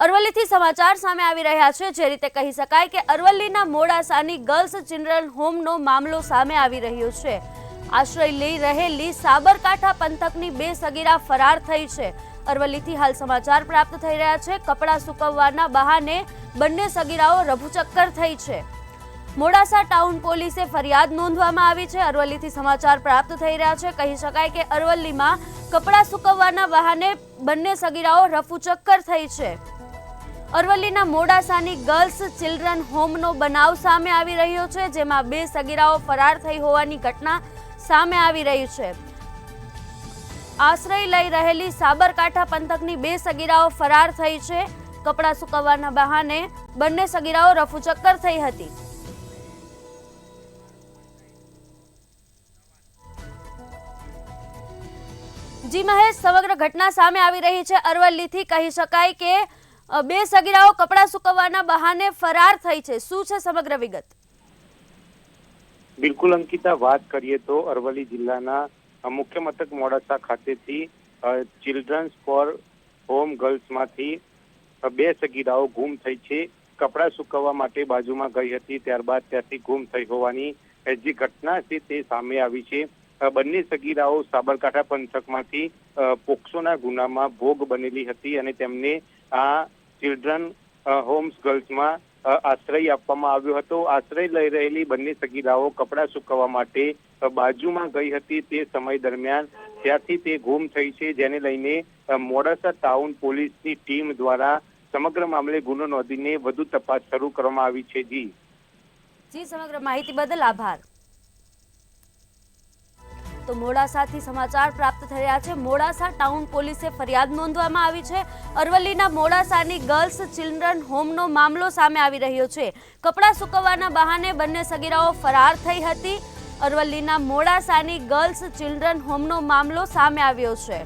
અરવલ્લીથી સમાચાર સામે આવી રહ્યા છે। જે રીતે કહી શકાય કે અરવલ્લીના મોડાસાની ગર્લ્સ ચિલ્ડ્રન હોમનો મામલો સામે આવી રહ્યો છે। આશ્રય લઈ રહેલી સાબરકાંઠા પંથકની બે સગીરા ફરાર થઈ છે। અરવલ્લીથી હાલ સમાચાર પ્રાપ્ત થઈ રહ્યા છે। કપડાં સૂકવવાના બહાને બંને સગીરાઓ રફુચક્કર થઈ છે। મોડાસા ટાઉન પોલીસે ફરિયાદ નોંધવામાં આવી છે। અરવલ્લીથી સમાચાર પ્રાપ્ત થઈ રહ્યા છે। કહી શકાય કે અરવલ્લીમાં કપડાં સૂકવવાના બહાને બંને સગીરાઓ રફુચક્કર થઈ છે। અરવલ્લીના મોડાસાની ગર્લ્સ ચિલ્ડ્રન હોમનો બનાવ સામે આવી રહ્યો છે, જેમાં બે સગીરાઓ ફરાર થઈ હોવાની ઘટના સામે આવી રહી છે। આશ્રય લઈ રહેલી સાબરકાંઠા પંથકની બે સગીરાઓ ફરાર થઈ છે। કપડાં સૂકવવાના બહાને બંને સગીરાઓ રફુચક્કર થઈ હતી। જી મહેશ, સમગ્ર ઘટના સામે આવી રહી છે અરવલ્લીથી। કહી શકાય કે બે સગીરાઓ કપડાં સૂકવવાના બહાને ફરાર થઈ છે। શું છે સમગ્ર વિગત? બિલકુલ અંકિતા, વાત કરીએ તો અરવલ્લી જિલ્લાના મુખ્ય મથક મોડાસા ખાતેથી ચિલ્ડ્રન્સ ફોર હોમ ગર્લ્સમાંથી બે સગીરાઓ ગુમ થઈ છે। કપડાં સૂકવવા માટે બાજુમાં ગઈ હતી, ત્યારબાદ ત્યાંથી ગુમ થઈ હોવાની જે ઘટના છે તે સામે આવી છે। બંને સગીરાઓ સાબરકાંઠા પંથકમાંથી પોક્સોના ગુનામાં ભોગ બનેલી હતી અને તેમને આ ચિલ્ડ્રન હોમ્સ ગર્લ્સમાં આશ્રય આપવામાં આવ્યો હતો। આશ્રય લઈ રહેલી બંને સગીરાઓ કપડાં સૂકવવા માટે બાજુમાં ગઈ હતી। તે સમય દરમિયાન ત્યાંથી તે ગુમ થઈ છે, જેને લઈને મોડાસા ટાઉન પોલીસની ટીમ દ્વારા સમગ્ર મામલે ગુનો નોંધીને વધુ તપાસ શરૂ કરવામાં આવી છે। જી સમગ્ર માહિતી બદલ આભાર। તો મોડાસાથી સમાચાર પ્રાપ્ત થયા છે। મોડાસા ટાઉન પોલીસે ફરિયાદ નોંધવામાં આવી છે। અરવલ્લીના મોડાસાની ગર્લ્સ ચિલ્ડ્રન હોમનો મામલો સામે આવી રહ્યો છે। કપડાં સૂકવવાના બહાને બંને સગીરાઓ ફરાર થઈ હતી। અરવલ્લીના મોડાસાની ગર્લ્સ ચિલ્ડ્રન હોમનો મામલો સામે આવ્યો છે।